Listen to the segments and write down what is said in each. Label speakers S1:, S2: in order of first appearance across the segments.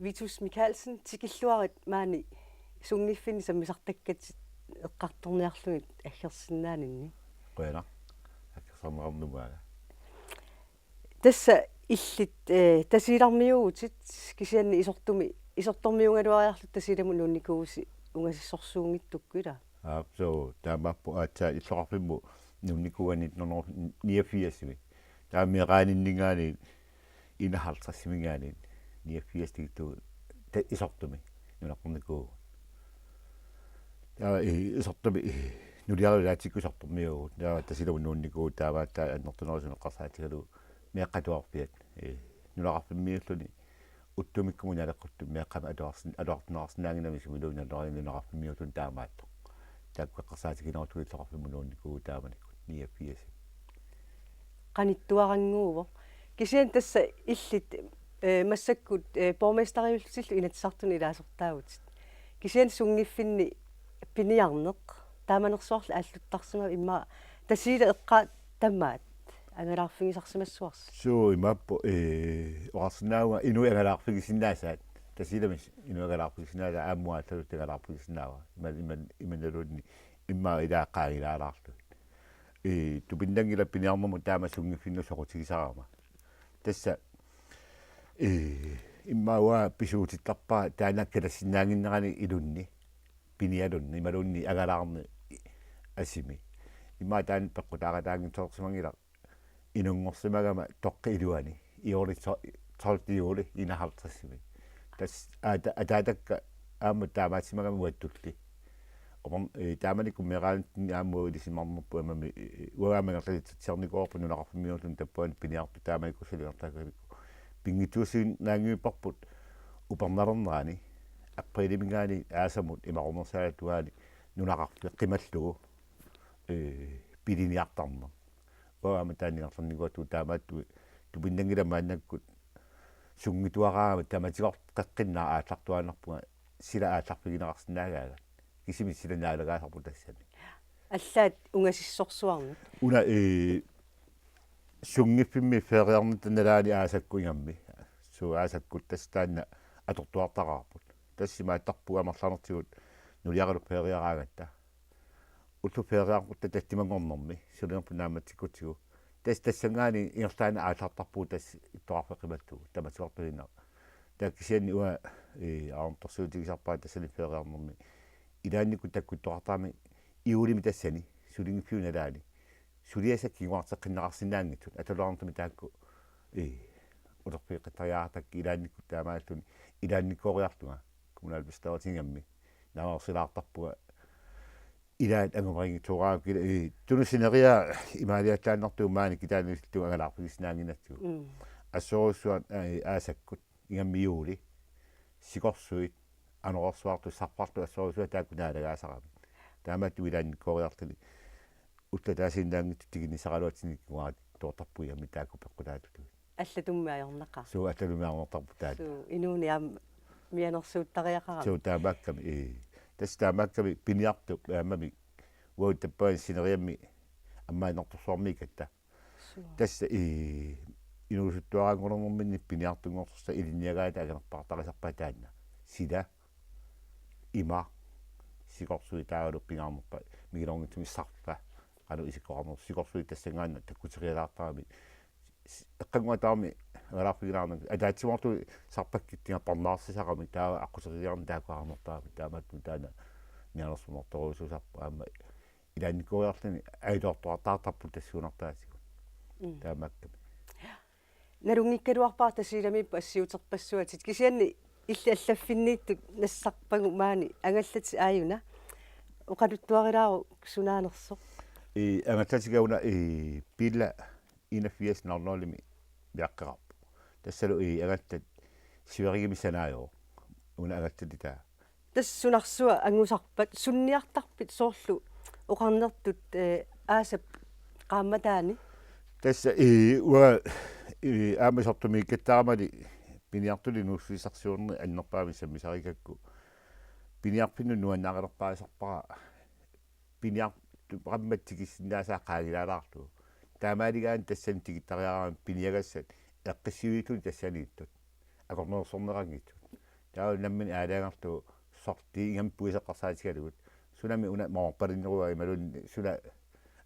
S1: Vitus Mikkelsen tikilluarit maani sungiffini sammisartakkat eqqartorniarlugit аггерсиннаанинни
S2: qoyana аккерсарнеқарнумаага
S1: тасса иллит тасилармиугутит кисианни исортормиунгалуариарлу тасиламу нунникууси унгасиссорсуунгиттуккула
S2: so таамаппу аатсаа иллоқарфимму нунникуани 89 таамиqaaninningaani инахалтассимингаани 89 тигту та исортуми нунаққарникуу таа исортуми нулиарулаатиккусортормиугут таа тасиламу нунникуу тааваатаа аннертунерусунеққарсаатигалу меққатуарпиат нулақарфиммиуллуни уттумиккуму налеққутту меққама алуартунеқарсинаангинами симилуунерлориннеқарфиммиуллун таамаатто тааккуэққарсаатикинерутулиллоқарфимму нунникуу тааманикут 89
S1: qanittuarangguuvo kisian tassa illit массаккут борместариуллутиллу инатсартуни илаасортаагут кисиан сунгиффинни пиниарнеқ тааманерсуарла ааллуттарсима имма тасиила эққаа таммаат ангалаарфигисарсимассуарс
S2: суу имаппо орарсинаауга инуи ангалаарфигисиннаасаат тасииламис инуи ангалаарфигисинааса ааммуааллу тагалаарфигисинаава иманалуунни имма илааққаагилаалаарлу тупиндангила пиниарнэрму таама сунгиффинну соқутигисарама тасса иммауа писуутиттарпаа таанаккалассинаангиннерани илунни пиниалунни ималунни агалаарни асими имма таан пеққутааратаангин тоорсимангила инунгорсимагама тоққи илуани иоли толтиули инахалтассими тас атаатакка аама таамаатсимагама уаттулли опон тааманикум мераантни ааммуу илисимарнерпу амами уаамангерлатитсерникоорпу нунақарфимиуллун таппуан пиниарпу таамаикусалиартакаликку пингитуусин наангиупарпут упернернерани апприлимингаани аасамут имарнерсаалатуаани нунақарфи қималлугу пилиниартарнер уаама таанниарлерникуату таамаатту тупиннангила мааннаккут сунгитуараама таматигор қеққиннаа ааллартуанерпуга сила аалларпигинеқарсинаагаага кисими силанаалагаасарпу тассани
S1: аллаат унгасиссорсуарнут
S2: уна сунгиффимми фериарнитаналаани аасаккуингамми суу аасаккут тастаанна атортуартараарпут тассимааттарпуга амерланертигут нулиаралу фериараагатта уллу фериаарпутта таттимангорнэрми сулиерпу нааматиккутигу тассангаани иерлаана ааллартарпуу тасс иттоарфеқиматтугу таматигортуинаа таккисианни уа аамторсуутигисарпаа тассали фериарнэрми илааннику таккуттоартаами иулими тассани сулингиффиуналаани сулиаса кигуартеққиннеқарсинаангитсут аталуарнтуми таакку улерпиққитариаартак илаанникку таамааллуни илаанниккоориартунга коммуналбестаатингамми нааварсилаартарпуга илаат ангумаригитуураа тунусинериа имаалиатлааннэртуумаани китааниллу ангалаарпигиснаангинатсуу ассоруссуат аасаккут ингаммиуули сикорсуит анорсуарту сарпарту ассоруссуа тааккунаалагаасарами таамаатту илаанниккоориартуни уттатаасиннаангитту тигиннисаралуатсиниккуаат тоортарпуигами таакку пеққулаатуту
S1: аллатуммаайорнеқар
S2: суу аталумиарнертарпу таат
S1: инууни аам мианерсууттариақарам
S2: суу таамаакками тас таамаакками пиниарту аамами уоттаппаан синериамми аммаанерторсуармикатта тас инуусуттуарангорнэрминни пиниартунгорсерса илинниагаата агерпартарисарпаа таанна сила има сикорсуи таагалу пингаарнерпа мигилорнгитсуми сарфа алу исиккоарнер сикорсуи тассангаана таккутериалаартарами эққангуатаарми агалаарпигилаарна атаатсиморту сарпаккиттинга парнаарсисарами таа аққутериарни таакуарнертаами таамаатту таана ниалерсуморторуусусарпа аама илаанниккориарлани аилоортуартаартарпу тассуунартаасигу таамаакками
S1: налунгиккалуарпаа тасииламиппа ассиутерпассуатит кисианни илли аллаффиннииттут нассарпагу маани ангаллати ааюна оқалуттуарилаару сунаанерсо
S2: ангаллатигауна пилла 81 биаққарап тассалу агаттат сиверигими санаайо уна агаттатита
S1: тассунарсуа ангусарпат сунниартарпит соорлу оқарнертут аасап qaamataani
S2: тасса уа аамасортуми каттарамали пиниартули нууссисарсуурни аннерпаами саммисарикакку пиниарпинну нуаннааралерпаасарпара пиниар qammattikissinnaasa qaagilalaarlu taamaaligaan tassan tigittariaraam piniagassat eqqissivitun tassaniittut akornersornerangitut таа наммин аалаагарту сорти ингам пуисеқарсаатигалугут сунами уна моорпалиннеруа ималун суна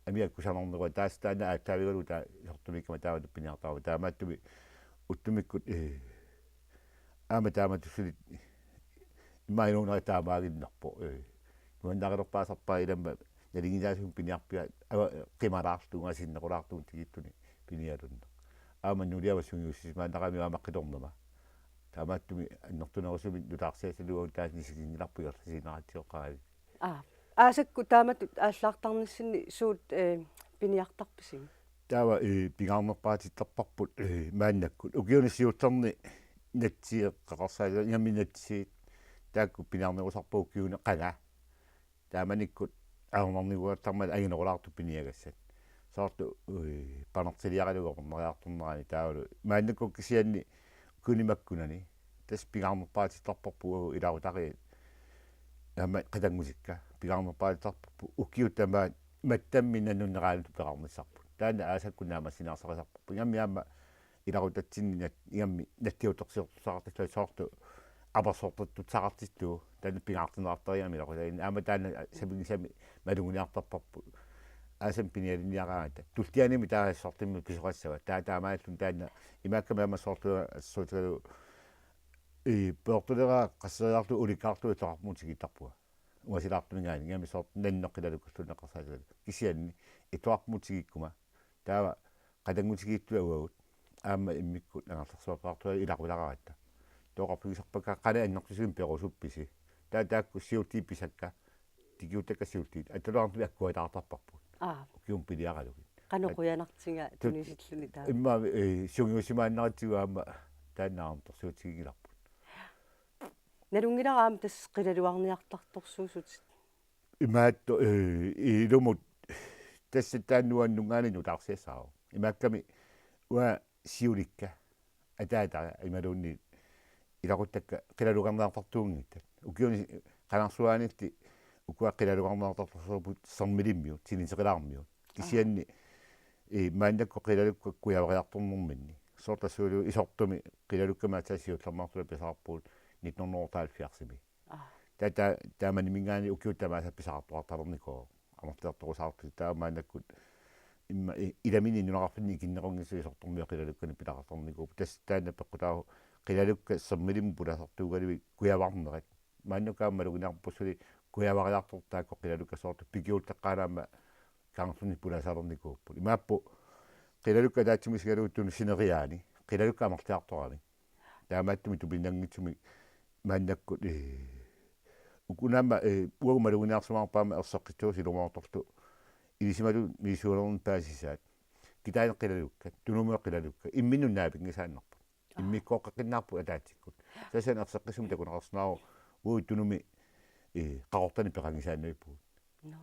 S2: амиакку санорнеруа таастаана ааттаавигалу таа сортумиккама таава туппиниартаава таамааттуми уттумиккут аама тааматуссули имаинуунера таамаагиннарпо нуаннақилерпаасарпаа иламма налигинаасум пиниарпиа ава қималаартуунга синнеқулаартуун тигиттуни пиниалунна аама нулиава сунгиуссисмааннақами аамаққиторнама таамааттуми аннертунерусуми нутаарсиасалуун тааснисигингиларпугер синератиоққаави
S1: аасакку тааматут ааллаартарниссини суут пиниартарписиг
S2: таава пигаарнерпаатиттарпарпут мааннаккут укиунissиуттерни натсиеққақарсаалу ингаминатсиит таакку пинаарнерусарпуу киуне қала тааманиккут аунарнигуаттармат агинерулаарту пиниагассат соорту панертилиаралугорнериарторнерани таавалу мааннакку кисианни кунимаккунани тас пигаарнерпаатиттарпарпуу иларутари ама qatangmusikka пигаарнерпаатиттарпарпу укиутамаат маттаммина нуннераалуту пеқарниссарпут таана аасаккунаама синаарсақасарпарпу ингаммиаама иларутатсинни ингамми наттиутерсиортусаартиллаа соорту абасортуттутсақартиттуу таана пигаартинеартариами иларутаин аама таана сабигисами малугуниартарпарпу аасам пиниалинниараата тултианими таассортимми писоқассава таамааллун таана имааккамаама соортуа ассуутигалу портулера qasseriartu ulikkaartu itoarmutigitarpua uasilaartumingaani ngami sort nanneqqilalukkulluneqarsaatigalu kisianni itoarmutigikkuma taava qatangutigittua uagut aamma immikkut angarlersuapaartua ilaqulaqaratta toqarpugisarpakka qala annertusigim perusuppisi taakku siutti pisakka tigiutakka siuttiit atulaartu akkuataartarparput ukium piliaqalugi
S1: qanoquyanartinga tunisilluni taa
S2: imma sungiusimaannaratigu aamma taannaartorsuutigilarpu
S1: налунгилараам тас қилалуарниартарторсуусут
S2: имаатто илумут тассаттааннуаннунгаани нутаарсиасаау имаакками уа сиуликка атаатара ималуунни илақуттакка қилалугарнаартартуунгиттат укиуни қанарсуаанилти укуа қилалугарнаартарторсуупут сэрмилиммиут синисеқилаармиут кисианни мааннакко қилалукка куявариарторнэрминни сортасуулу исортуми қилалуккама тассиутлармаартула писаарпуут 1970-ми тата тааманимингаани укиуттамааса писаартуарталерникоо амартиарторусаарпи таамаанаккут имма иламини нунеқарфинни киннерунгисси сортормиоқилалуккани пилақарторникуу тас таана пеққутаа қилалукка сэрмилим пуласартуугалуи куяварнерат мааннукааммалугинаарпуссули куявариартортаакко қилалукка соорту пигиултаққаалаама каангсуни пуласалерникууппут имааппу қилалукка таатсимисгалуuттуни синериаани қилалукка амартиарторами таамааттуми тупиннангитсуми мааннаккут укунама уагумалугинаарсумаарпаама ерсаққиттуу силумаарторту илисималу мисуулерн паасисаат китаан қилалукка тунумеққилалукка имминуннаапингисааннарпа иммиккооққиннаарпу атаатиккут сасан ерсаққисум такунеқарснаару уи тунуми қаортани пеқангисааннуиппу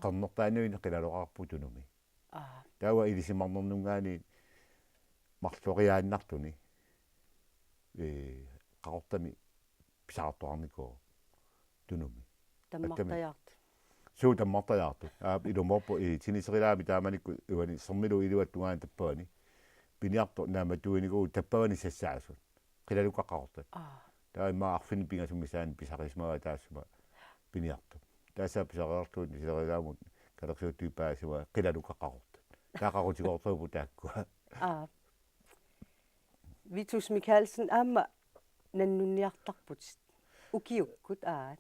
S2: қарнертаануини қилалоқарпу тунуми таава илисимарнернунгаани марлориааннартуни қаортами писаартуарникоо тунуми
S1: таммартаярт
S2: суу таммартаярту илуморпо тинисерилаами тааманикку уани сэрмилу илуаттугаан таппаани пиниарто нааматуинигуу таппавани сассаасут қилалукаққартат таа имма арфини пингасуммисаан писарисмаа таассума пиниарто таасаа писареартуут нисеригаамут калерсууттуи паасуа қилалукаққартат таақарутигоортуупу тааккуа
S1: Vitus Mikkelsen aama nannunniartarput ukiukkut aat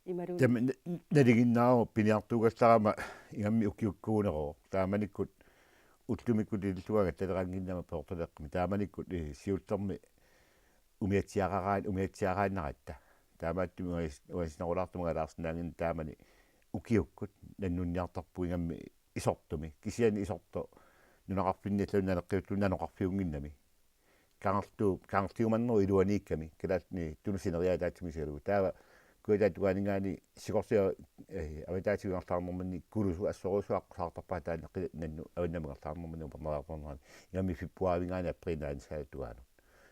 S1: imalun
S2: naliginnaaru piniartuugassarama ingammi ukiukkuunero taamanikkut ullumikut illuaga talerangginnama peortaleqqimi taamanikkut siultermi umiatsiaqaraannaratta taamaattumi uasinarulaartumagalaarsinnaangin taamani ukiukkut nannunniartarpu ingammi isortumi kisiani isorto nunaqarpinnalluunna neqqiutlunna noqarfiunginnami kaangertiumanneru iluaniikkami kalaatni tunusineriataatsimisigalugu taava kuitaatuganingaani sikorsia avataatigunartaarnermanni kulusu assorusuaqqsaartarpaa taanne nannu avannamigartaarnermanni uperneraatornerani igami fippuaavingaani appriinaani saatugaanu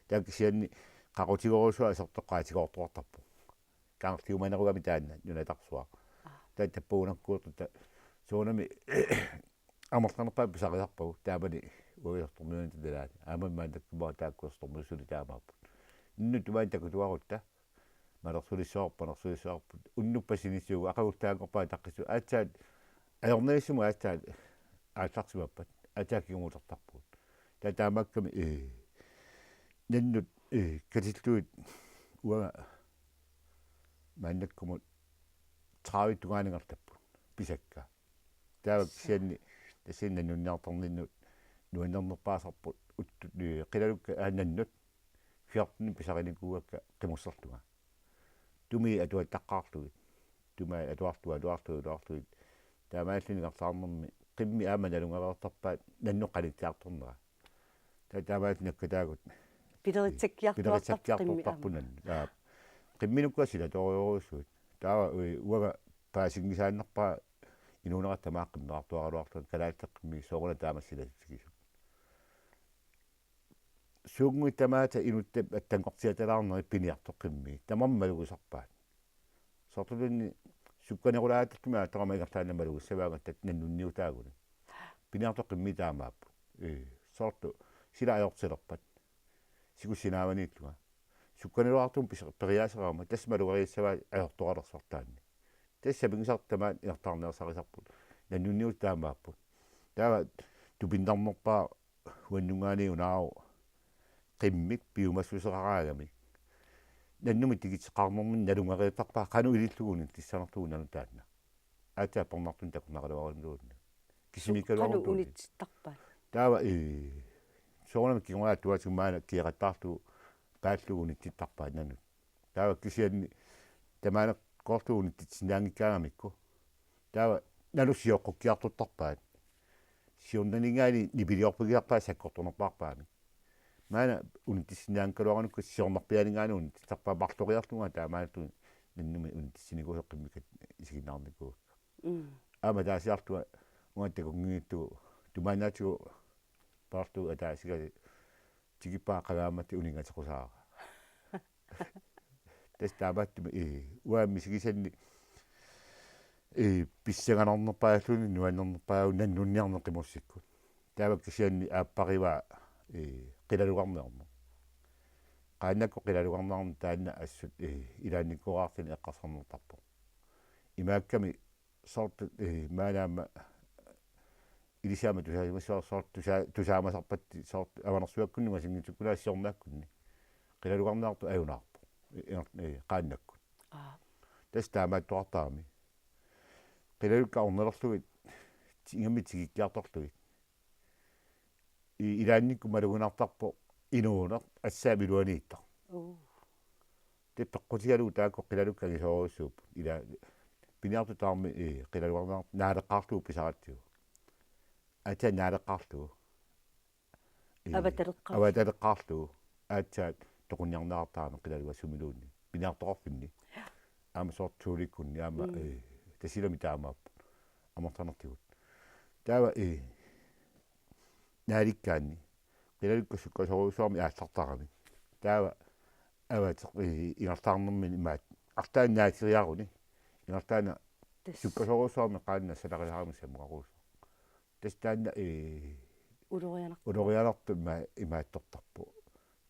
S2: taakisianni qaqutigorusuа asertoqqaatigoortuartarpu kaangertiumanerugami taanna nunatarsuaq taatappuunarkuuta suunami амарлернерпаа писариарпагу таамани уиорторнуунти талаани аамаммаан таккумаа тааккуерторнуссули таамааппут инну тумаан такутуарутта малерсулиссоорпу уннуппасинissууга ақагултаангорпаа таққису аатсаат аёрнериссума аатсаат аалларсимаппат атаакигумулертарпут татаамакками наннут катиллуит уага мааннаккумут траавиттугаанангартаппут писакка таавак сианни тасинна нунниарторниннут нуаннернерпаасарпут утту қилалукка ааннаннут фиартни писариникууакка қимуссартуга туми атуаттаққаарлугит тумаа атуартуит таамааллинингарлаарнэрми qimmi ааманалунгалаартарпаат нанноққалиттаарторнера таамааллинаккатаагут
S1: пилеритсаккиартуартарпунан
S2: qimminukkaasила ториоруссуут таава уага паасигнисааннерпаа инуунератта мааққиннеартуаралуарлун калааттеққимми соорна таамассилатсигису суугмуи тамаата инуттап аттангортиаталаарнери пиниартоққимми тамаммалугусарпаат сортулунни сукканерулаататтуми атарамаигартаанамалугуссаваагаттат наннунниутаагуни пиниартоққимми таамааппу сорту сила аёртилерпат сикуссинааванииллуга сукканерулаартум периаасераама тассмалугариассаваа аёрторалерсортаанни тассапингисартамаат иартаарнеерсарисарпут наннунниут таамааппут таава тупиннарнерпаа хуаннунгаани qimмик пиумассусерараагами наннуми тигитеқарнэрмин налунгариутарпаа кану илиллугуни тиссанертугу нану таанна аатааппернартун такуннаралуаринлуунна кисимикалуарнту
S1: унитситтарпаа
S2: таава соонами кигуаа туатимаана киеқаттаарту пааллугуни титтарпаа нану таава кисианни тамаана кортууни титсинаангиккаагамикку таава налуссиоққуккиартуттарпаат сиорнанингаани нипилиорпигиарпаа саккорторнерпаарпаами маана унтиссинаанкалуаранукку сиорнарпианингаани унтиттарпаа марлориарлунга таамаату наннуми унтиссинигуоққиммикат исигинаарникуу ама таасиартуа уаттакунгииттугу тумаанаатигу парту атаасига тигиппаа қагаамати унингатеқусаара тестаабаттуми уааммисигисанни писсаганарнерпааллуни нуаннернерпаагу наннунниарнеқимуссиккут таавак кисианни ааппариваа qilalugarnermu qaannakku qilalugarnermu taanna assut ilaannikkuaraartini eqqarsernertarpu imaakkami sort maanaamma ilisiama sort tusaamasarpatti sort avanersuakkunnuga singitukkula siornaakkunni qilalugarnertu ajunaarpu qaannakku tas taamaattuartaami qilalukka ornelerlugit ingami tigikkiartorlugit ilaannikku malugunartarpo inuuner assaamiluaniitta te peqqutigalu taakko qilalukkagi soorussuup ila piniartu taarmi qilaluarnar naaleqqaarluu pisarattiu ata naaleqqaarluu avatareqqaarluu aatsaat toqunniarnaartaarmi qilalua sumiluunni piniartoqorfinni aama sortuulikkunni aama tasilami taamaappu amortanertigut taava naalikkaanni qilalukkassukka soruusuarmi aallartarami taava avateq ingartaarnermin imaat artaannaatiriaruni ingartaana sukka soruusuarmi qaanna salaqilаарmi samuaruusu tas taanna ulorianartu imaattortarpu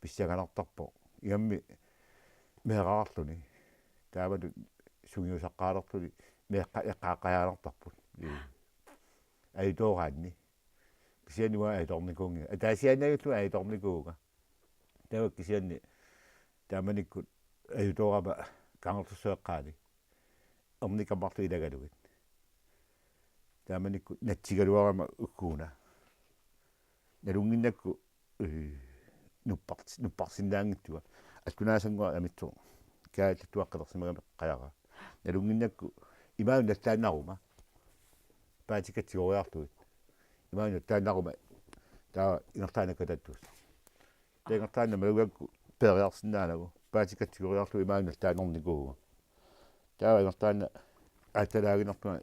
S2: pissaganartarpu igammi meeraarluni taavalu sugiusaqqaalerluni meeqqa eqqaaqajaanartarput aitooraanni kisianni waa aitornikuungi ataasianagullu aitornikuuga tawa kisianni taamanikkut ajutoorama kangertussueqqaali ernikammarlu ilagalugit taamanikkut natsigaluarama ukkuuna nalunginnakku nupparsinnaangittuga attunaasanngua amittu kaallattuaqqelersimagami qajara nalunginnakku imaun nallaannaruma paatikatigoriarlugit imaanu taannaruma taa ingertaanakkatattuus taingertaanna malugakku peeriarsinnaanagu paatikatsigoriarlu imaanu taanernikuugu taa ingertaanna aatalaaginertuna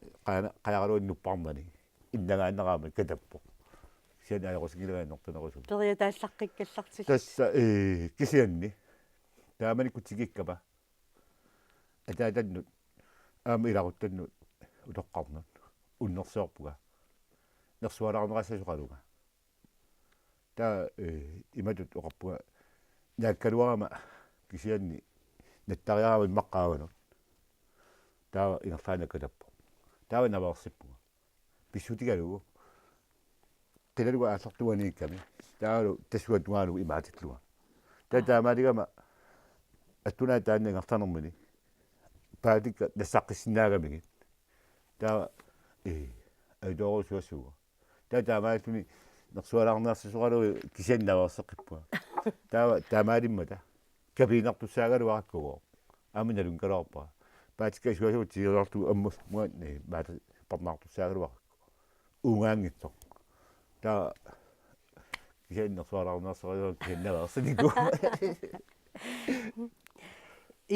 S2: qajaraluun nupparnani innagaanneraama katappo sian ajorusingilagannertunerusu
S1: peria taallaqqikkallartil
S2: tassa kisianni taamanikku tigikkapa ataatannut aama ilaruttannut utoqqarnut unnersoorpuga nersualarnerasasuqaluga taa imatut oqarpuga naakkaluarama kisianni nattariaraava immaqqaavanut taava ingerlaanakkalappo taava navarsippua pissutigalugu qilaluga aallartuaniikkami taavalu tassuatuaalugu imaatitluga taamaligama attuna taanna ingertanermini paatikka nassaqqissinnaagamigi taava aitoorusuassugu taamaalluni nersualarnersusoqalu kisiannaverseqqippua taava taamaalimmata kapiinartussaagaluarakkugo aaminalun kalorpa paatikka suasugu tiilertu ammus muanni maata parnaartussaagaluarakku uungaangitsoq taava kisiannersualarnersuqalu kisiannaversenikku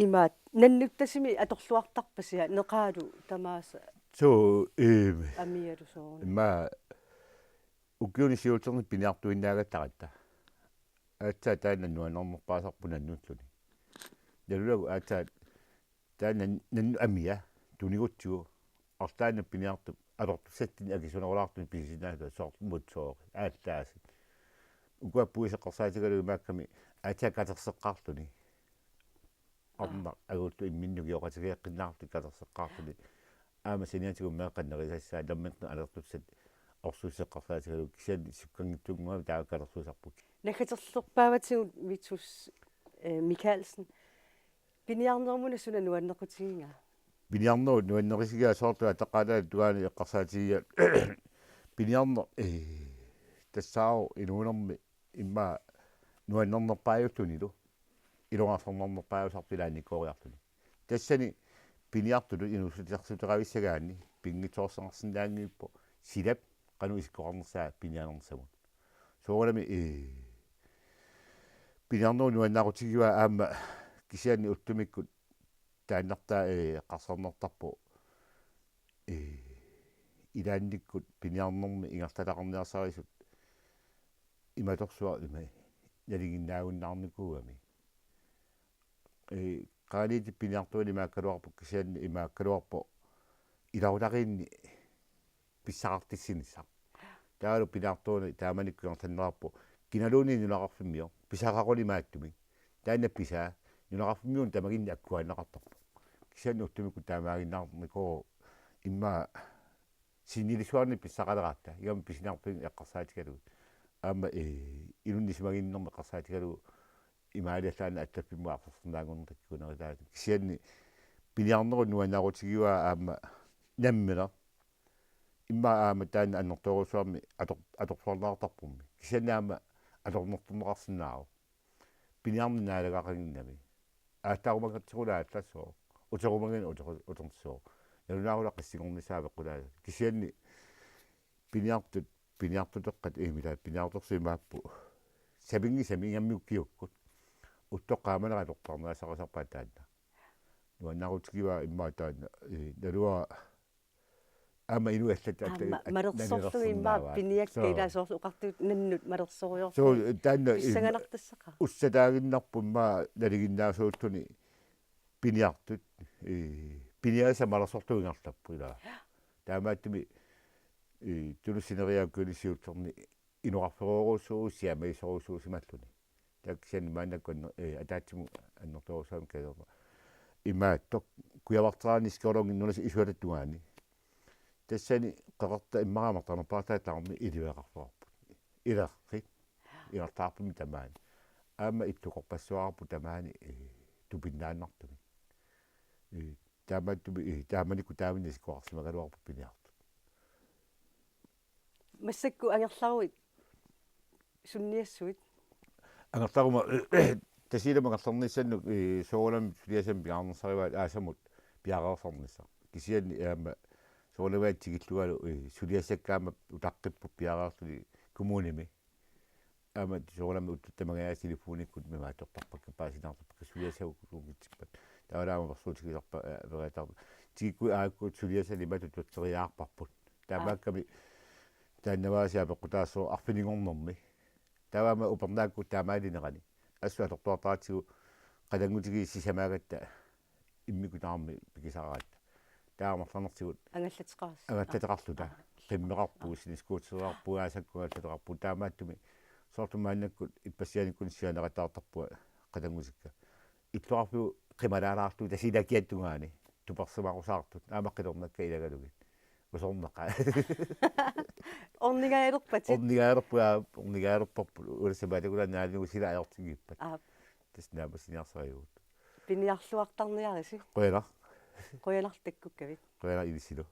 S1: Imaat nannuttasimi atorluartarpasia neqaalu tamaasa
S2: so
S1: amialusoorna
S2: ma ukkiuni siulterni piniartuinnaagattaqatta aatsa taanna nuanernerpaasarpunannuulluni nalulagu aatsa taanna nannu amia tunigutsugu artaanna piniartu alortussattin akisunerulaartuni pisisinaatu soormutsoori aattaasi ukkuappuiseqqarsaatigalu maakkami aatsa katerseqqaartuni arna agultu imminnugiоqatigeeqqinnaartu katerseqqaartuni aama siniatigu meeqqannerisassaa lammitna alertussat orsuusseqqarsaatigalu kisian sukkangittunguama taa kalersuusarput
S1: nakaterlorpaavatigut Vitus Michaelsen piniarnermuna suna nuannequtiginga
S2: piniarnerut nuannerisigaa soortua taqaalaat tuaani eqqarsaatigia piniarner tassaaru inuunermi imma nuannernerpaajultunilu ilungarsornernerpaajusarpilaannikkooriartuni tassani piniartulu inussutiarsuteqavissagaanni pinngitsoorsengarsinnaangiippo silap qanu isikkoqarnersaa pinianersagun soorami piniarneru nuannaaqutigiwa aama kisianni uttumikkut taannertaa qarsarnertarpu ilaannikkut piniarnermi ingertalaqarniarsarisut imatorsua ima naliginnaagunnаарnikugami qaaliiti piniartuani maakkaluarpu kisianni imaakkaluarpu ilaulariinni pissaqartissinissaq taalu piniartuuni taamanikkuertannerarpu kinaluuni nunaqarfimmio pisaqaquli maattumi taanna pisaa nunaqarfimmiun tamaginni akkuanneqartorpu kisianni uttumikku taamaaginnaarniko imma sinnilisuarni pissaqaleratta igam pisiniarpin eqqarsaatigalu aama ilunnismaginnermi eqqarsaatigalu imaaliallaana attappimu aqsornaangunnertakkuneritaat kisianni piniarneru nuannaaqutigiwa aama nammina imma aama taanna annertorusuarmi atorsuarnaartarpummi kisianni aama atornertorneqarsinnaaru piniarni naalagaqaginnami ааttаарумагатсигулаа аллассоо утерумагин утернссоо налунаагула қиссигорнисаавеққулаа кисианни пиниартутеққат имилаа пиниарторсуи мааппу сабинги самингаммиуккиуккут уттоққааманералоқтарнаасақасарпаа таанна нуаннарутигива иммаа таанна налуа ама ину аллат
S1: малерсорлуги иммаа пиниакка илаасоорлу уқартуут наннут малерсориорсу
S2: соо таанна
S1: писсагалартассақа
S2: уссатаагиннарпумма налигиннаасууттуни пиниартут пиниаса малерсортуингарлаппу илаа таамааттуми тулуссинериааккулисиуттерни инуарферуурусуу сиамаисорусуу сималлуни таксиан маанаккун атаатсиму аннерторусаам калерма имааттоқ куявартраани скорогиннунас исуалаттугаани тассани қеқарта иммарамартарнерпаатаатаарми иливеқарфуарпут илерқи илертаарпуми тамаани аама иттуқорпассуарпу тамаани тупиннааннартуми таамааттуми тааманикку таамини сикуарсимагалуарпу пиниарту
S1: массакку ангерларуит сунниассуит
S2: ангертарума тасилама ангерларниссанну соолам филиасам пиаарнерсариваат аасамут пиареерсарнисса кисианни аама соолаваат тигиллугалу сулиассаккаама утаққиппу пиареерлуни коммуними ама соолама уттамагаа телефониккут мемаатортарпакка паасинаарторпакка сулиассагуккугитсиппат таалаама версуутигиларпа вератар тигикку ааккут сулиассали мату туттериаарпарпут таамаакками тааннаваасиа пеққутаассоо арфинигорнэрми таавама упернаакку таамаалинерани ассуа тортуартаатигу қалангутиги сисамаагатта иммикутаарми пикисараатта таамарланертигут ангаллатеқарлута қиммеқарпуу синискуутсериарпугаасаккугаллатеқарпу таамааттуми соортумааннаккут иппассианиккун сианератаартарпуа қалангусикка итлуарпу qimalaaraartu tasilakiattungaani tuparsumaqusaartut aamaqqilornakka ilagalugit usornaqa ornigaalerparpu ulissabaatagula naalinugu sila ajortigippat tasnaapasiniarsariugut
S1: piniarluartarniarisi
S2: qoyala
S1: qoyalartakkukavit
S2: qoyala ilisilu